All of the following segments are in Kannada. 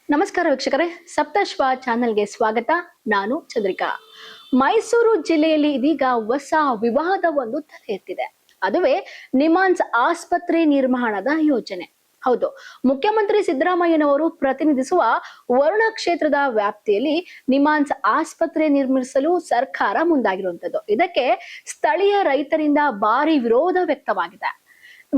ನಮಸ್ಕಾರ ವೀಕ್ಷಕರೇ, ಸಪ್ತಶ್ವ ಚಾನೆಲ್ಗೆ ಸ್ವಾಗತ. ನಾನು ಚಂದ್ರಿಕಾ. ಮೈಸೂರು ಜಿಲ್ಲೆಯಲ್ಲಿ ಇದೀಗ ಹೊಸ ವಿವಾದವೊಂದು ತಲೆ ಎತ್ತಿದೆ. ಅದುವೇ ನಿಮ್ಹಾನ್ಸ್ ಆಸ್ಪತ್ರೆ ನಿರ್ಮಾಣದ ಯೋಜನೆ. ಹೌದು, ಮುಖ್ಯಮಂತ್ರಿ ಸಿದ್ದರಾಮಯ್ಯನವರು ಪ್ರತಿನಿಧಿಸುವ ವರುಣ ಕ್ಷೇತ್ರದ ವ್ಯಾಪ್ತಿಯಲ್ಲಿ ನಿಮ್ಹಾನ್ಸ್ ಆಸ್ಪತ್ರೆ ನಿರ್ಮಿಸಲು ಸರ್ಕಾರ ಮುಂದಾಗಿರುವಂತದ್ದು. ಇದಕ್ಕೆ ಸ್ಥಳೀಯ ರೈತರಿಂದ ಭಾರಿ ವಿರೋಧ ವ್ಯಕ್ತವಾಗಿದೆ.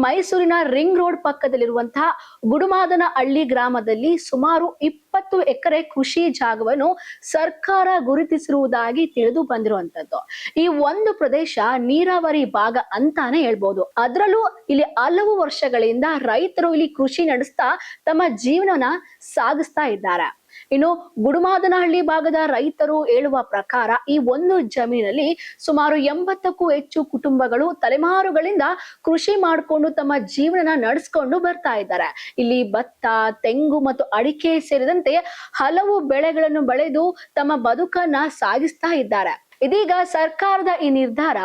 ಮೈಸೂರಿನ ರಿಂಗ್ ರೋಡ್ ಪಕ್ಕದಲ್ಲಿರುವಂತಹ ಗುಡುಮಾದನಹಳ್ಳಿ ಗ್ರಾಮದಲ್ಲಿ ಸುಮಾರು 20 ಎಕರೆ ಕೃಷಿ ಜಾಗವನ್ನು ಸರ್ಕಾರ ಗುರುತಿಸಿರುವುದಾಗಿ ತಿಳಿದು ಬಂದಿರುವಂತದ್ದು. ಈ ಒಂದು ಪ್ರದೇಶ ನೀರಾವರಿ ಭಾಗ ಅಂತಾನೆ ಹೇಳ್ಬೋದು. ಅದರಲ್ಲೂ ಇಲ್ಲಿ ಹಲವು ವರ್ಷಗಳಿಂದ ರೈತರು ಇಲ್ಲಿ ಕೃಷಿ ನಡೆಸ್ತಾ ತಮ್ಮ ಜೀವನನ ಸಾಗಿಸ್ತಾ ಇದ್ದಾರೆ. ಇನ್ನು ಗುಡುಮಾದನಹಳ್ಳಿ ಭಾಗದ ರೈತರು ಹೇಳುವ ಪ್ರಕಾರ ಈ ಒಂದು ಜಮೀನಲ್ಲಿ ಸುಮಾರು 80ಕ್ಕೂ ಹೆಚ್ಚು ಕುಟುಂಬಗಳು ತಲೆಮಾರುಗಳಿಂದ ಕೃಷಿ ಮಾಡಿಕೊಂಡು ತಮ್ಮ ಜೀವನ ನಡೆಸ್ಕೊಂಡು ಬರ್ತಾ ಇದ್ದಾರೆ. ಇಲ್ಲಿ ಭತ್ತ, ತೆಂಗು ಮತ್ತು ಅಡಿಕೆ ಸೇರಿದಂತೆ ಹಲವು ಬೆಳೆಗಳನ್ನು ಬೆಳೆದು ತಮ್ಮ ಬದುಕನ್ನ ಸಾಗಿಸ್ತಾ ಇದ್ದಾರೆ. ಇದೀಗ ಸರ್ಕಾರದ ಈ ನಿರ್ಧಾರ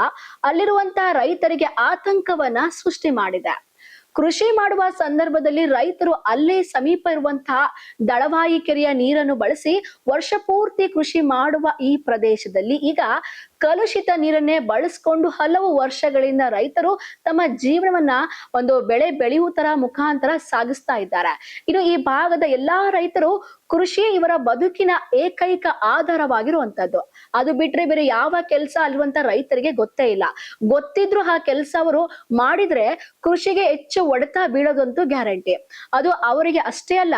ಅಲ್ಲಿರುವಂತಹ ರೈತರಿಗೆ ಆತಂಕವನ್ನ ಸೃಷ್ಟಿ ಮಾಡಿದೆ. ಕೃಷಿ ಮಾಡುವ ಸಂದರ್ಭದಲ್ಲಿ ರೈತರು ಅಲ್ಲೇ ಸಮೀಪ ಇರುವಂತಹ ದಳವಾಯಿ ಕೆರೆಯ ನೀರನ್ನು ಬಳಸಿ ವರ್ಷ ಪೂರ್ತಿ ಕೃಷಿ ಮಾಡುವ ಈ ಪ್ರದೇಶದಲ್ಲಿ ಈಗ ಕಲುಷಿತ ನೀರನ್ನೇ ಬಳಸಿಕೊಂಡು ಹಲವು ವರ್ಷಗಳಿಂದ ರೈತರು ತಮ್ಮ ಜೀವನವನ್ನ ಒಂದು ಬೆಳೆ ಬೆಳೆಯುವುದರ ಮುಖಾಂತರ ಸಾಗಿಸ್ತಾ ಇದ್ದಾರೆ. ಇನ್ನು ಈ ಭಾಗದ ಎಲ್ಲಾ ರೈತರು ಕೃಷಿ ಇವರ ಬದುಕಿನ ಏಕೈಕ ಆಧಾರವಾಗಿರುವಂತದ್ದು. ಅದು ಬಿಟ್ರೆ ಬೇರೆ ಯಾವ ಕೆಲಸ ಅಲ್ಲಿರುವಂತ ರೈತರಿಗೆ ಗೊತ್ತೇ ಇಲ್ಲ. ಗೊತ್ತಿದ್ರು ಆ ಕೆಲಸ ಅವರು ಮಾಡಿದ್ರೆ ಕೃಷಿಗೆ ಹೆಚ್ಚು ಹೊಡೆತ ಬೀಳೋದಂತೂ ಗ್ಯಾರಂಟಿ. ಅದು ಅವರಿಗೆ ಅಷ್ಟೇ ಅಲ್ಲ,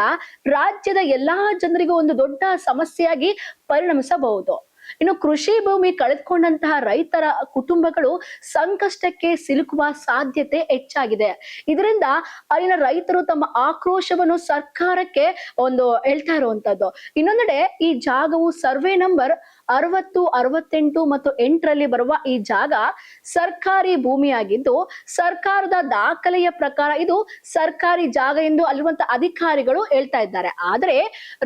ರಾಜ್ಯದ ಎಲ್ಲಾ ಜನರಿಗೂ ಒಂದು ದೊಡ್ಡ ಸಮಸ್ಯೆಯಾಗಿ ಪರಿಣಮಿಸಬಹುದು. ಇನ್ನು ಕೃಷಿ ಭೂಮಿ ಕಳೆದುಕೊಂಡಂತಹ ರೈತರ ಕುಟುಂಬಗಳು ಸಂಕಷ್ಟಕ್ಕೆ ಸಿಲುಕುವ ಸಾಧ್ಯತೆ ಹೆಚ್ಚಾಗಿದೆ. ಇದರಿಂದ ಅಲ್ಲಿನ ರೈತರು ತಮ್ಮ ಆಕ್ರೋಶವನ್ನು ಸರ್ಕಾರಕ್ಕೆ ಹೇಳ್ತಾ ಇರುವಂತದ್ದು. ಇನ್ನೊಂದೆಡೆ ಈ ಜಾಗವು ಸರ್ವೆ ನಂಬರ್ 60, 68 ಮತ್ತು 8ರಲ್ಲಿ ಬರುವ ಈ ಜಾಗ ಸರ್ಕಾರಿ ಭೂಮಿಯಾಗಿದ್ದು, ಸರ್ಕಾರದ ದಾಖಲೆಯ ಪ್ರಕಾರ ಇದು ಸರ್ಕಾರಿ ಜಾಗ ಎಂದು ಅಲ್ಲಿರುವಂತಹ ಅಧಿಕಾರಿಗಳು ಹೇಳ್ತಾ ಇದ್ದಾರೆ. ಆದ್ರೆ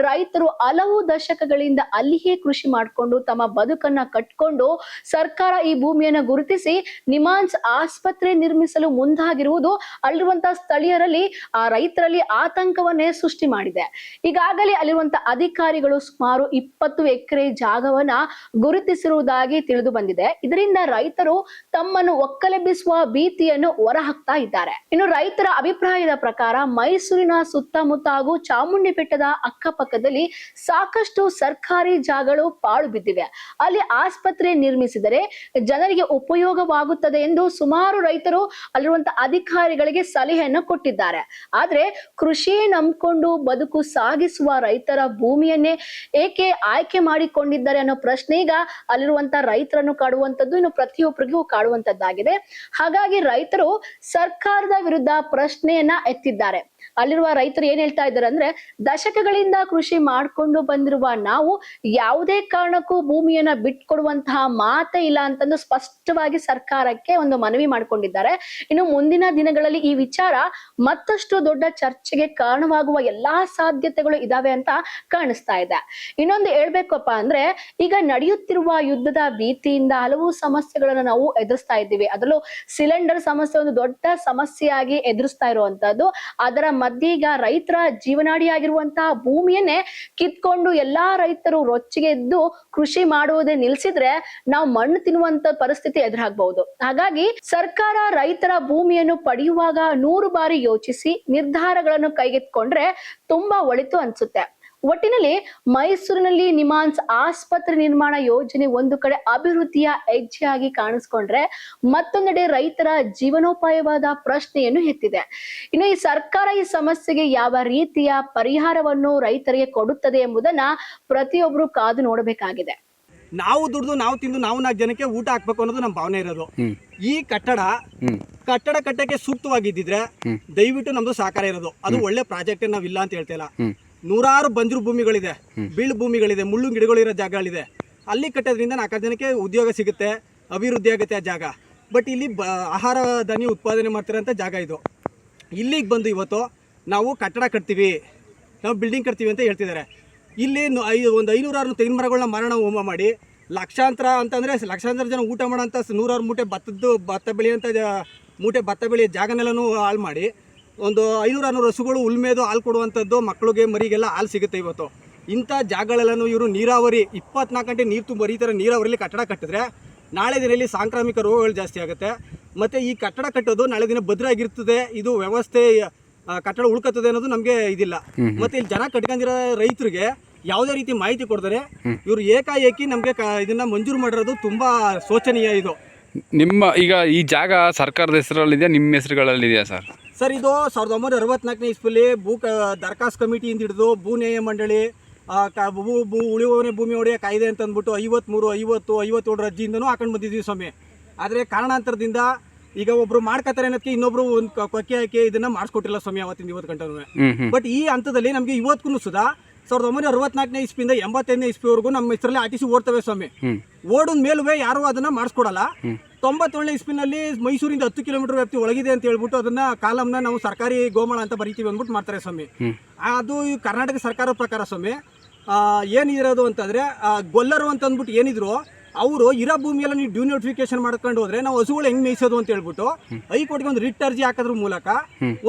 ರೈತರು ಹಲವು ದಶಕಗಳಿಂದ ಅಲ್ಲಿಯೇ ಕೃಷಿ ಮಾಡಿಕೊಂಡು ತಮ್ಮ ಬದುಕನ್ನ ಕಟ್ಕೊಂಡು ಸರ್ಕಾರ ಈ ಭೂಮಿಯನ್ನ ಗುರುತಿಸಿ ನಿಮ್ಹಾನ್ಸ್ ಆಸ್ಪತ್ರೆ ನಿರ್ಮಿಸಲು ಮುಂದಾಗಿರುವುದು ಅಲ್ಲಿರುವಂತಹ ಸ್ಥಳೀಯರಲ್ಲಿ ಆ ರೈತರಲ್ಲಿ ಆತಂಕವನ್ನೇ ಸೃಷ್ಟಿ ಮಾಡಿದೆ. ಈಗಾಗಲೇ ಅಲ್ಲಿರುವಂತಹ ಅಧಿಕಾರಿಗಳು ಸುಮಾರು 20 ಎಕರೆ ಜಾಗವನ್ನ ಗುರುತಿಸಿರುವುದಾಗಿ ತಿಳಿದು ಬಂದಿದೆ. ಇದರಿಂದ ರೈತರು ತಮ್ಮನ್ನು ಒಕ್ಕಲೆಬ್ಬಿಸುವ ಭೀತಿಯನ್ನು ಹೊರಹಾಕ್ತಾ ಇದ್ದಾರೆ. ಇನ್ನು ರೈತರ ಅಭಿಪ್ರಾಯದ ಪ್ರಕಾರ ಮೈಸೂರಿನ ಸುತ್ತಮುತ್ತ ಹಾಗೂ ಚಾಮುಂಡಿ ಬೆಟ್ಟದ ಅಕ್ಕಪಕ್ಕದಲ್ಲಿ ಸಾಕಷ್ಟು ಸರ್ಕಾರಿ ಜಾಗಗಳು ಪಾಳು ಬಿದ್ದಿವೆ. ಅಲ್ಲಿ ಆಸ್ಪತ್ರೆ ನಿರ್ಮಿಸಿದರೆ ಜನರಿಗೆ ಉಪಯೋಗವಾಗುತ್ತದೆ ಎಂದು ಸುಮಾರು ರೈತರು ಅಲ್ಲಿರುವಂತಹ ಅಧಿಕಾರಿಗಳಿಗೆ ಸಲಹೆಯನ್ನು ಕೊಟ್ಟಿದ್ದಾರೆ. ಆದ್ರೆ ಕೃಷಿಯೇ ನಂಬಿಕೊಂಡು ಬದುಕು ಸಾಗಿಸುವ ರೈತರ ಭೂಮಿಯನ್ನೇ ಏಕೆ ಆಯ್ಕೆ ಮಾಡಿಕೊಂಡಿದ್ದಾರೆ ಅನ್ನೋ ಪ್ರಶ್ನೆ ಈಗ ಅಲ್ಲಿರುವಂತಹ ರೈತರನ್ನು ಕಾಡುವಂತದ್ದು, ಇನ್ನು ಪ್ರತಿಯೊಬ್ಬರಿಗೂ ಕಾಡುವಂತದ್ದಾಗಿದೆ. ಹಾಗಾಗಿ ರೈತರು ಸರ್ಕಾರದ ವಿರುದ್ಧ ಪ್ರಶ್ನೆಯನ್ನ ಎತ್ತಿದ್ದಾರೆ. ಅಲ್ಲಿರುವ ರೈತರು ಏನ್ ಹೇಳ್ತಾ ಇದ್ದಾರೆ ಅಂದ್ರೆ, ದಶಕಗಳಿಂದ ಕೃಷಿ ಮಾಡ್ಕೊಂಡು ಬಂದಿರುವ ನಾವು ಯಾವುದೇ ಕಾರಣಕ್ಕೂ ಭೂಮಿಯನ್ನ ಬಿಟ್ಕೊಡುವಂತಹ ಮಾತೇ ಇಲ್ಲ ಅಂತಂದು ಸ್ಪಷ್ಟವಾಗಿ ಸರ್ಕಾರಕ್ಕೆ ಒಂದು ಮನವಿ ಮಾಡ್ಕೊಂಡಿದ್ದಾರೆ. ಇನ್ನು ಮುಂದಿನ ದಿನಗಳಲ್ಲಿ ಈ ವಿಚಾರ ಮತ್ತಷ್ಟು ದೊಡ್ಡ ಚರ್ಚೆಗೆ ಕಾರಣವಾಗುವ ಎಲ್ಲಾ ಸಾಧ್ಯತೆಗಳು ಇದಾವೆ ಅಂತ ಕಾಣಿಸ್ತಾ ಇದೆ. ಇನ್ನೊಂದು ಹೇಳ್ಬೇಕಪ್ಪ ಅಂದ್ರೆ, ಈಗ ನಡೆಯುತ್ತಿರುವ ಯುದ್ಧದ ಭೀತಿಯಿಂದ ಹಲವು ಸಮಸ್ಯೆಗಳನ್ನು ನಾವು ಎದುರಿಸ್ತಾ ಇದ್ದೀವಿ. ಅದರಲ್ಲೂ ಸಿಲಿಂಡರ್ ಸಮಸ್ಯೆ ಒಂದು ದೊಡ್ಡ ಸಮಸ್ಯೆಯಾಗಿ ಎದುರಿಸ್ತಾ ಇರುವಂತದ್ದು. ಅದರ ಮಧ್ಯೆ ಈಗ ರೈತರ ಜೀವನಾಡಿಯಾಗಿರುವಂತಹ ಭೂಮಿಯನ್ನೇ ಕಿತ್ಕೊಂಡು ಎಲ್ಲಾ ರೈತರು ರೊಚ್ಚಿಗೆ ಎದ್ದು ಕೃಷಿ ಮಾಡುವುದೇ ನಿಲ್ಸಿದ್ರೆ ನಾವು ಮಣ್ಣು ತಿನ್ನುವಂತ ಪರಿಸ್ಥಿತಿ ಎದುರಾಗಬಹುದು. ಹಾಗಾಗಿ ಸರ್ಕಾರ ರೈತರ ಭೂಮಿಯನ್ನು ಪಡೆಯುವಾಗ 100 ಬಾರಿ ಯೋಚಿಸಿ ನಿರ್ಧಾರಗಳನ್ನು ಕೈಗೆತ್ತಿಕೊಂಡ್ರೆ ತುಂಬಾ ಒಳಿತು ಅನ್ಸುತ್ತೆ. ಒಟ್ಟಿನಲ್ಲಿ ಮೈಸೂರಿನಲ್ಲಿ ನಿಮ್ಹಾನ್ಸ್ ಆಸ್ಪತ್ರೆ ನಿರ್ಮಾಣ ಯೋಜನೆ ಒಂದು ಕಡೆ ಅಭಿವೃದ್ಧಿಯ ಹೆಜ್ಜೆಯಾಗಿ ಕಾಣಿಸ್ಕೊಂಡ್ರೆ, ಮತ್ತೊಂದೆಡೆ ರೈತರ ಜೀವನೋಪಾಯವಾದ ಪ್ರಶ್ನೆಯನ್ನು ಎತ್ತಿದೆ. ಇನ್ನು ಈ ಸರ್ಕಾರ ಈ ಸಮಸ್ಯೆಗೆ ಯಾವ ರೀತಿಯ ಪರಿಹಾರವನ್ನು ರೈತರಿಗೆ ಕೊಡುತ್ತದೆ ಎಂಬುದನ್ನ ಪ್ರತಿಯೊಬ್ಬರು ಕಾದು ನೋಡಬೇಕಾಗಿದೆ. ನಾವು ದುಡ್ದು ನಾವು ತಿಂದು ನಾವು 4 ಜನಕ್ಕೆ ಊಟ ಹಾಕ್ಬೇಕು ಅನ್ನೋದು ನಮ್ಮ ಭಾವನೆ ಇರೋದು. ಈ ಕಟ್ಟಡ ಕಟ್ಟಕ್ಕೆ ಸೂಕ್ತವಾಗಿದ್ದಿದ್ರೆ ದಯವಿಟ್ಟು ನಮ್ದು ಸಹಕಾರ ಇರೋದು. ಅದು ಒಳ್ಳೆ ಪ್ರಾಜೆಕ್ಟ್ ನಾವಿಲ್ಲ ಅಂತ ಹೇಳ್ತಾ ಇಲ್ಲ. ನೂರಾರು ಬಂಜರು ಭೂಮಿಗಳಿದೆ, ಬೀಳು ಭೂಮಿಗಳಿದೆ, ಮುಳ್ಳು ಗಿಡಗಳಿರೋ ಜಾಗಗಳಿದೆ. ಅಲ್ಲಿ ಕಟ್ಟೋದ್ರಿಂದ 4 ಜನಕ್ಕೆ ಉದ್ಯೋಗ ಸಿಗುತ್ತೆ, ಅಭಿವೃದ್ಧಿ ಆಗುತ್ತೆ ಆ ಜಾಗ. ಬಟ್ ಇಲ್ಲಿ ಆಹಾರ ಧಾನ್ಯ ಉತ್ಪಾದನೆ ಮಾಡ್ತಿರೋಂಥ ಜಾಗ ಇದು. ಇಲ್ಲಿಗೆ ಬಂದು ಇವತ್ತು ನಾವು ಕಟ್ಟಡ ಕಟ್ತೀವಿ, ನಾವು ಬಿಲ್ಡಿಂಗ್ ಕಟ್ತೀವಿ ಅಂತ ಹೇಳ್ತಿದ್ದಾರೆ. ಇಲ್ಲಿ ಒಂದು 500 ತೆಂಗಿನ ಮರಗಳನ್ನ ಮಾರಣ ಹೋಮ ಮಾಡಿ ಲಕ್ಷಾಂತರ ಅಂತಂದರೆ ಲಕ್ಷಾಂತರ ಜನ ಊಟ ಮಾಡೋಂಥ 100 ಮೂಟೆ ಭತ್ತ ಬೆಳೆಯೋಂಥ ಮೂಟೆ ಭತ್ತ ಬೆಳೆಯೋ ಜಾಗನೆಲ್ಲನೂ ಹಾಳು ಮಾಡಿ ಒಂದು 500-600 ಹಸುಗಳು ಉಲ್ಮೇದು ಹಾಲು ಕೊಡುವಂಥದ್ದು, ಮಕ್ಕಳಿಗೆ ಮರಿಗೆಲ್ಲ ಹಾಲು ಸಿಗುತ್ತೆ ಇವತ್ತು. ಇಂಥ ಜಾಗಗಳೆಲ್ಲನೂ ಇವರು ನೀರಾವರಿ 24 ಗಂಟೆ ನೀರು ತುಂಬ ಈ ಥರ ನೀರಾವರಿಲಿ ಕಟ್ಟಡ ಕಟ್ಟಿದ್ರೆ ನಾಳೆ ದಿನದಲ್ಲಿ ಸಾಂಕ್ರಾಮಿಕ ರೋಗಗಳು ಜಾಸ್ತಿ ಆಗುತ್ತೆ. ಮತ್ತು ಈ ಕಟ್ಟಡ ಕಟ್ಟೋದು ನಾಳೆ ದಿನ ಭದ್ರಾಗಿರ್ತದೆ, ಇದು ವ್ಯವಸ್ಥೆ ಕಟ್ಟಡ ಉಳ್ಕತ್ತದೆ ಅನ್ನೋದು ನಮಗೆ ಇದಿಲ್ಲ. ಮತ್ತು ಇಲ್ಲಿ ಜನ ಕಟ್ಕೊಂಡಿರೋ ರೈತರಿಗೆ ಯಾವುದೇ ರೀತಿ ಮಾಹಿತಿ ಕೊಡ್ತಾರೆ. ಇವರು ಏಕಾಏಕಿ ನಮಗೆ ಇದನ್ನು ಮಂಜೂರು ಮಾಡಿರೋದು ತುಂಬ ಶೋಚನೀಯ. ಇದು ನಿಮ್ಮ ಈಗ ಈ ಜಾಗ ಸರ್ಕಾರದ ಹೆಸರಲ್ಲಿದೆಯಾ, ನಿಮ್ಮ ಹೆಸರುಗಳಲ್ಲಿದೆಯಾ ಸರ್? ಸರ್, ಇದು 1964ನೇ ಇಸ್ವಿಲಿ ದರ್ಖಾಸ್ ಕಮಿಟಿಯಿಂದ ಹಿಡಿದು ಭೂ ನ್ಯಾಯ ಮಂಡಳಿ, ಉಳಿಯುವವನೇ ಭೂಮಿ ಒಡೆಯ ಕಾಯ್ದೆ ಅಂತ ಅಂದ್ಬಿಟ್ಟು 53, 50, 57 ಅರ್ಜಿಯಿಂದನೂ ಹಾಕೊಂಡು ಬಂದಿದ್ವಿ ಸ್ವಾಮಿ. ಆದರೆ ಕಾರಣಾಂತರದಿಂದ ಈಗ ಒಬ್ರು ಮಾಡ್ಕೊತಾರೆ ಅನ್ನೋದಕ್ಕೆ ಇನ್ನೊಬ್ರು ಒಂದು ಕೊಕ್ಕೆ ಹಾಕಿ ಇದನ್ನ ಮಾಡಿಸ್ಕೊಟ್ಟಿಲ್ಲ ಸ್ವಾಮಿ ಅವತ್ತಿಂದ ಇವತ್ತು ಗಂಟೆ. ಬಟ್ ಈ ಹಂತದಲ್ಲಿ ನಮಗೆ ಇವತ್ತಿಗೂ ಸುಧಾ 1964ನೇ ಇಸ್ವಿಯಿಂದ 85ನೇ ಇಸ್ವಿವರೆಗೂ ನಮ್ಮ ಹೆಸರಲ್ಲಿ RTC ಓಡ್ತವೆ ಸ್ವಾಮಿ. ಓಡಿದ ಮೇಲೂ ಯಾರು ಅದನ್ನ ಮಾಡಿಸ್ಕೊಡಲ್ಲ. 97ನೇ ಇಸ್ವಿನಲ್ಲಿ ಮೈಸೂರಿಂದ 10 ಕಿಲೋಮೀಟರ್ ವ್ಯಾಪ್ತಿ ಒಳಗಿದೆ ಅಂತ ಹೇಳ್ಬಿಟ್ಟು ಅದನ್ನ ಕಾಲಮ್ನ ನಾವು ಸರ್ಕಾರಿ ಗೋಮಾಳ ಅಂತ ಬರೀತೀವಿ ಅಂದ್ಬಿಟ್ಟು ಮಾಡ್ತಾರೆ ಸ್ವಾಮಿ. ಅದು ಕರ್ನಾಟಕ ಸರ್ಕಾರದ ಪ್ರಕಾರ ಸ್ವಾಮಿ ಏನಿರೋದು ಅಂತಂದ್ರೆ ಗೊಲ್ಲರು ಅಂತ ಅಂದ್ಬಿಟ್ಟು ಏನಿದ್ರು ಅವರು ಇರೋ ಭೂಮಿಯೆಲ್ಲ ನೀವು ಡಿನೋಟಿಫಿಕೇಶನ್ ಮಾಡ್ಕೊಂಡು ಹೋದ್ರೆ ನಾವು ಹಸುಗಳು ಹೆಂಗ್ ಮೇಯಿಸೋದು ಅಂತ ಹೇಳ್ಬಿಟ್ಟು ಹೈಕೋರ್ಟ್ಗೆ ಒಂದು ರಿಟ್ ಅರ್ಜಿ ಹಾಕೋದ್ರ ಮೂಲಕ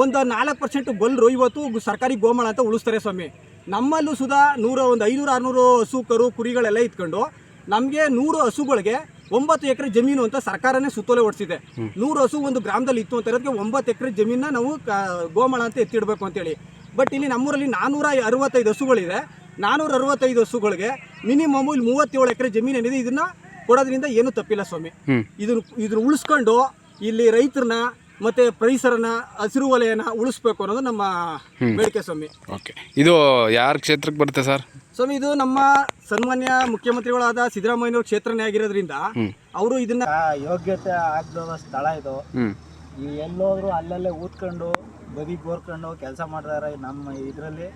ಒಂದು 4% ಗೊಲ್ಲರು ಇವತ್ತು ಸರ್ಕಾರಿ ಗೋಮಾಳ ಅಂತ ಉಳಿಸ್ತಾರೆ ಸ್ವಾಮಿ. ನಮ್ಮಲ್ಲೂ ಸುಧಾ 500-600 ಹಸು ಕರು ಕುರಿಗಳೆಲ್ಲ ಇಟ್ಕೊಂಡು ನಮಗೆ 100 ಹಸುಗಳಿಗೆ 9 ಎಕರೆ ಜಮೀನು ಅಂತ ಸರ್ಕಾರನೇ ಸುತ್ತೋಲೆ ಹೊಡಿಸಿದೆ. 100 ಹಸು ಒಂದು ಗ್ರಾಮದಲ್ಲಿ ಇತ್ತು ಅಂತ ಇರೋದಕ್ಕೆ 9 ಎಕರೆ ಜಮೀನ ನಾವು ಗೋಮಾಳ ಅಂತ ಎತ್ತಿಡಬೇಕು ಅಂತೇಳಿ. ಬಟ್ ಇಲ್ಲಿ ನಮ್ಮೂರಲ್ಲಿ 465 ಹಸುಗಳಿದೆ. 465 ಹಸುಗಳಿಗೆ ಮಿನಿಮಮ್ ಇಲ್ಲಿ 37 ಎಕರೆ ಜಮೀನು ಏನಿದೆ ಇದನ್ನ ಕೊಡೋದ್ರಿಂದ ಏನು ತಪ್ಪಿಲ್ಲ ಸ್ವಾಮಿ. ಇದನ್ನ ಉಳಿಸ್ಕೊಂಡು ಇಲ್ಲಿ ರೈತರನ್ನ ಮತ್ತೆ ಪರಿಸರನ ಹಸಿರು ವಲಯನ ಉಳಿಸ್ಬೇಕು ಅನ್ನೋದು ನಮ್ಮ ಬೇಡಿಕೆ ಸ್ವಾಮಿ. ಓಕೆ, ಇದು ಯಾರ ಕ್ಷೇತ್ರಕ್ಕೆ ಬರುತ್ತೆ ಸರ್? ಸ್ವಾಮಿ, ಇದು ನಮ್ಮ ಸನ್ಮಾನ್ಯ ಮುಖ್ಯಮಂತ್ರಿಗಳಾದ ಸಿದ್ದರಾಮಯ್ಯನವ್ರ ಕ್ಷೇತ್ರನೇ ಆಗಿರೋದ್ರಿಂದ ಅವರು ಇದನ್ನ ಯೋಗ್ಯತೆ ಆಗದ ಸ್ಥಳ ಇದು. ಈ ಎಲ್ಲೋದ್ರು ಅಲ್ಲಲ್ಲೇ ಊದ್ಕೊಂಡು ಬದಿಗೆ ಗೋರ್ಕೊಂಡು ಕೆಲಸ ಮಾಡ್ತಾರೆ. ನಮ್ಮ ಇದರಲ್ಲಿ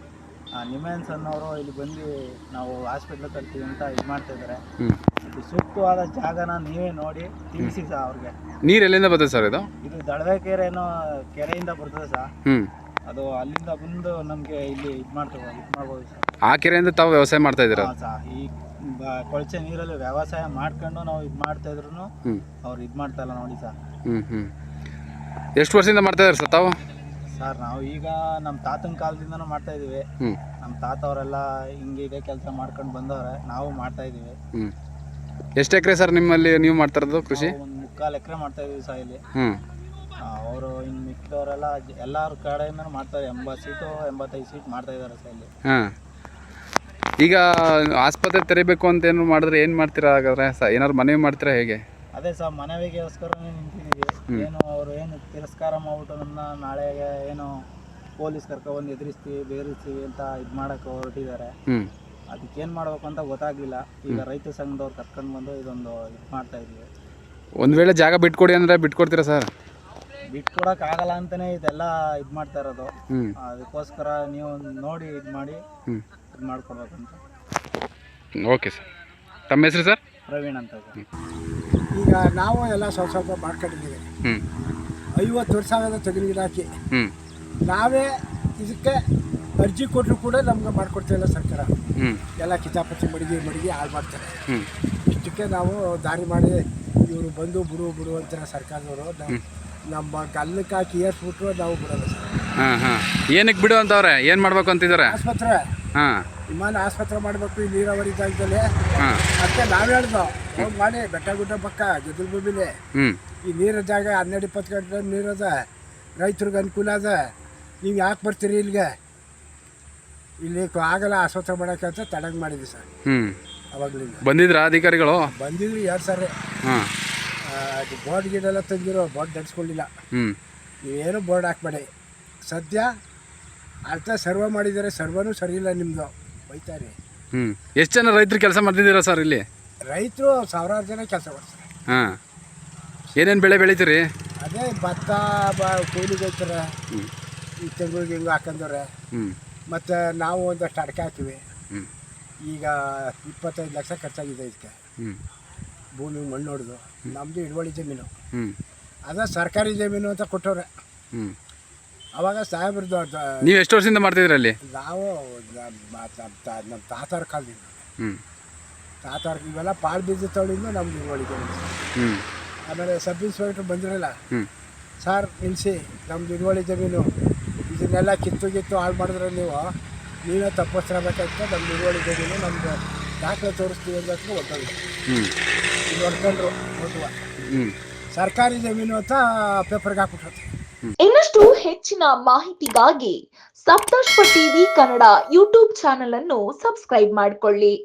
ನಿಮೆನ್ಸ್ ಅನ್ನೋರು ಇಲ್ಲಿ ಬಂದು ನಾವು ಹಾಸ್ಪಿಟ್ಲ್ ಕಟ್ತೀವಿ ಅಂತ ಇದು ಮಾಡ್ತಾ ಇದ್ದಾರೆ. ಇದು ಸೂಕ್ತವಾದ ಜಾಗನ ನೀವೇ ನೋಡಿ ತಿಳಿಸಿ ಸರ್ ಅವ್ರಿಗೆ. ನೀರು ಎಲ್ಲಿಂದ ಬರ್ತದೆ ಸರ್? ಇದು ದಳವೆ ಕೆರೆನೋ ಕೆರೆಯಿಂದ ಬರ್ತದೆ ಸರ್. ಅದು ಅಲ್ಲಿಂದ ಬಂದು ನಮಗೆ ಇಲ್ಲಿ ಇದು ಮಾಡ್ಬೋದು ಸರ್. ಆ ಕೆರೆಯಿಂದ ತಾವು ವ್ಯವಸಾಯ ಮಾಡ್ತಾ ಇದ್ದೀರಾ ಸರ್? ಈ ಕೊಳಚೆ ನೀರಲ್ಲಿ ವ್ಯವಸಾಯ ಮಾಡ್ಕೊಂಡು ನಾವು ಇದು ಮಾಡ್ತಾ ಇದ್ರು ಅವ್ರು ಇದು ಮಾಡ್ತಾ ಇಲ್ಲ ನೋಡಿ ಸರ್. ಎಷ್ಟು ವರ್ಷದಿಂದ ಮಾಡ್ತಾ ಇದ್ದಾರೆ ಸರ್ ತಾವು? ಸರ್, ನಾವು ಈಗ ನಮ್ಮ ತಾತನ ಕಾಲದಿಂದನೂ ಮಾಡ್ತಾ ಇದೀವಿ. ನಮ್ಮ ತಾತ ಅವರೆಲ್ಲ ಹಿಂಗೆ ಇದೇ ಕೆಲಸ ಮಾಡ್ಕೊಂಡು ಬಂದವ್ರೆ, ನಾವು ಮಾಡ್ತಾ ಇದೀವಿ. ಎಷ್ಟು ಎಕರೆ ಸರ್ ನಿಮ್ಮಲ್ಲಿ ನೀವು ಮಾಡ್ತಾ ಇರೋದು ಕೃಷಿ? ಒಂದು 3/4 ಎಕರೆ ಮಾಡ್ತಾ ಇದೀವಿ ಸರ್ ಇಲ್ಲಿ. ಅವರು ಇನ್ನು ಮಿಕ್ಕದವರೆಲ್ಲ ಎಲ್ಲರ ಕಡೆಯಿಂದನೂ ಮಾಡ್ತಾರೆ. 80 ಸೀಟು 85 ಸೀಟ್ ಮಾಡ್ತಾ ಇದ್ದಾರೆ ಸರ್ ಇಲ್ಲಿ. ಈಗ ಆಸ್ಪತ್ರೆ ತೆರಿಬೇಕು ಅಂತ ಏನು ಮಾಡಿದ್ರೆ ಏನು ಮಾಡ್ತೀರಾ ಹಾಗಾದ್ರೆ? ಏನಾದ್ರು ಮನವಿ ಮಾಡ್ತೀರಾ ಹೇಗೆ? ಅದೇ ಸರ್, ಮನವಿಗೋಸ್ಕರನೇ ನಿಂತಿದ್ದೀವಿ. ಏನು ಅವರು ಏನು ತಿರಸ್ಕಾರ ಮಾಡ್ಬಿಟ್ಟು ನಮ್ಮನ್ನ ನಾಳೆಗೆ ಏನು ಪೊಲೀಸ್ ಕರ್ಕೊಬಂದು ಎದುರಿಸ್ತೀವಿ ಬೇರಿಸ್ತೀವಿ ಅಂತ ಇದು ಮಾಡೋಕ್ಕೆ ಹೊರಟಿದ್ದಾರೆ. ಅದಕ್ಕೇನು ಮಾಡ್ಬೇಕು ಅಂತ ಗೊತ್ತಾಗಲಿಲ್ಲ. ಈಗ ರೈತ ಸಂಘದವ್ರು ಕರ್ಕೊಂಡು ಬಂದು ಇದೊಂದು ಇದು ಮಾಡ್ತಾ ಇದ್ದೀವಿ. ಒಂದು ವೇಳೆ ಜಾಗ ಬಿಟ್ಕೊಡಿ ಅಂದರೆ ಬಿಟ್ಕೊಡ್ತೀರಾ ಸರ್? ಬಿಟ್ಕೊಡೋಕ್ಕಾಗಲ್ಲ ಅಂತಲೇ ಇದೆಲ್ಲ ಇದು ಮಾಡ್ತಾ ಇರೋದು. ಅದಕ್ಕೋಸ್ಕರ ನೀವು ನೋಡಿ ಇದು ಮಾಡಿ ಇದು ಮಾಡ್ಕೊಡ್ಬೇಕಂತ. ಓಕೆ ಸರ್, ತಮ್ಮ ಹೆಸರು ಸರ್? ಪ್ರವೀಣ್ ಅಂತ. ಈಗ ನಾವು ಎಲ್ಲ ಸ್ವಲ್ಪ ಮಾಡ್ಕೊಂಡಿದ್ದೀವಿ. 50 ವರ್ಷ ಆಗದ ತೆಂಗಿನ ಗಿಡ ಹಾಕಿ ನಾವೇ ಇದಕ್ಕೆ ಅರ್ಜಿ ಕೊಟ್ಟರು ಕೂಡ ನಮ್ಗೆ ಮಾಡಿಕೊಡ್ತಿಲ್ಲ ಸರ್ಕಾರ. ಎಲ್ಲ ಕಿತಾಪತಿ ಮಡಿಗೆ ಹಾಳು ಮಾಡ್ತಾರೆ. ಇಷ್ಟಕ್ಕೆ ನಾವು ದಾರಿ ಮಾಡಿ ಇವರು ಬಂದು ಬಿಡು ಅಂತಾರೆ ಸರ್ಕಾರದವರು. ನಮ್ಮ ಗಲ್ಲಕ್ಕೆ ಹಾಕಿ ಏರ್ಸ್ಬಿಟ್ರು ನಾವು ಬಿಡೋಲ್ಲ ಸರ್. ಏನಕ್ಕೆ ಬಿಡು ಅಂತವ್ರೆ? ಏನು ಮಾಡ್ಬೇಕು ಅಂತಿದ್ದಾರೆ? ಆಸ್ಪತ್ರೆ, ವಿಮಾನ ಆಸ್ಪತ್ರೆ ಮಾಡಬೇಕು ಈ ನೀರಾವರಿ ಜಾಗದಲ್ಲಿ. ಅದಕ್ಕೆ ನಾವು ಹೇಳ್ದು ಹೋಗಿ ಮಾಡಿ ಬೆಟ್ಟ ಗುಡ್ಡ ಪಕ್ಕ ಗೆದ್ದಲು ಭೂಮಿಲಿ ಈ ನೀರ ಜಾಗ 12-20 ಗಂಟೆ ನೀರದ ರೈತರಿಗೆ ಅನುಕೂಲ ಅದ. ನೀವು ಯಾಕೆ ಬರ್ತೀರಿ ಇಲ್ಲಿಗೆ? ಇಲ್ಲಿ ಆಗಲ್ಲ ಆಸ್ಪತ್ರೆ ಮಾಡೋಕ್ಕೆ ಅಂತ ತಡಂಗೆ ಮಾಡಿದ್ವಿ ಸರ್. ಅವಾಗಲಿಂದ ಬಂದಿದ್ರ ಅಧಿಕಾರಿಗಳು? ಬಂದಿದ್ರು 2 ಸಾರಿ. Board ಗಿಡೆಲ್ಲ ತಂದಿರೋ board ನಡೆಸ್ಕೊಳ್ಳಿಲ್ಲ. ನೀವೇನು ಬೋರ್ಡ್ ಹಾಕ್ಬೇಡಿ. ಸದ್ಯ ಅರ್ಥ ಸರ್ವ ಮಾಡಿದ್ದಾರೆ, ಸರ್ವನೂ ಸರಿ ಇಲ್ಲ ನಿಮ್ಮದು, ಬೈತಾರೆ. ಎಷ್ಟು ಜನ ರೈತರು ಕೆಲಸ ಮಾಡ್ತಿದ್ದೀರಾ ಸರ್ ಇಲ್ಲಿ? ರೈತರು 1000 ಜನ ಕೆಲಸ ಮಾಡ್ತಾರೆ. ಏನೇನು ಬೆಳೆ ಬೆಳಿತೀರಿ? ಅದೇ ಭತ್ತ ಕೊಯ್ಲಿಗೆ ಹೋಗ್ತಾರೆ, ಈ ತೆಂಗುಳಿಗೆ ಹಿಂಗೆ ಹಾಕೊಂಡವ್ರೆ. ಮತ್ತು ನಾವು ಒಂದಷ್ಟು ಅಡಿಕೆ ಹಾಕಿವಿ. ಈಗ 25 ಲಕ್ಷ ಖರ್ಚಾಗಿದೆ ಇದಕ್ಕೆ. ಭೂಮಿ ಮಣ್ಣು ಹೊಡೆದು ನಮ್ಮದು ಹಿಡುವಳಿ ಜಮೀನು, ಅದ ಸರ್ಕಾರಿ ಜಮೀನು ಅಂತ ಕೊಟ್ಟವ್ರೆ. ಅವಾಗ ಸಾಹೇಬ್ರದ್ದು. ನೀವು ಎಷ್ಟು ವರ್ಷದಿಂದ ಮಾಡ್ತಿದ್ರಿ ಅಲ್ಲಿ? ನಾವು ನಮ್ಮ ತಾತಾರ ಕಾಲದಿಂದ. ತಾತಾರ ಇವೆಲ್ಲ ಪಾಳು ಬೀಜ ತಳಿಂದ ನಮ್ದು ಹಿಡುವಳಿ ಜಮೀನು. ಆಮೇಲೆ ಸಬ್ ಇನ್ಸ್ಪೆಕ್ಟ್ರ್ ಬಂದಿರಲ್ಲ, ಸರ್ ನಿಲ್ಲಿಸಿ ನಮ್ದು ಹಿಡುವಳಿ ಜಮೀನು ಇದನ್ನೆಲ್ಲ ಕಿತ್ತು ಹಾಳು ಮಾಡಿದ್ರೆ ನೀವೇ ತಪ್ಪಿಸ್ತಿರಬೇಕಾಯ್ತು. ನಮ್ಮ ನಿರ್ವಹಣೆ ಜಮೀನು ನಮ್ದು ದಾಖಲೆ ತೋರಿಸ್ತೀವಿ ಅಂತ ಹೊಟ್ಟೋಗಿದೆ. ಇದು ಹೊಡ್ಕೊಂಡ್ರು ಓದುವ ಸರ್ಕಾರಿ ಜಮೀನು ಅಂತ ಪೇಪರ್ಗೆ ಹಾಕ್ಬಿಟ್ರು. ಇನ್ನಷ್ಟು ಹೆಚ್ಚಿನ ಮಾಹಿತಿಗಾಗಿ ಸಪ್ತರ್ಷಿ ಟಿವಿ ಕನ್ನಡ ಯೂಟ್ಯೂಬ್ ಚಾನೆಲ್ ಅನ್ನು ಸಬ್ಸ್ಕ್ರೈಬ್ ಮಾಡಿಕೊಳ್ಳಿ.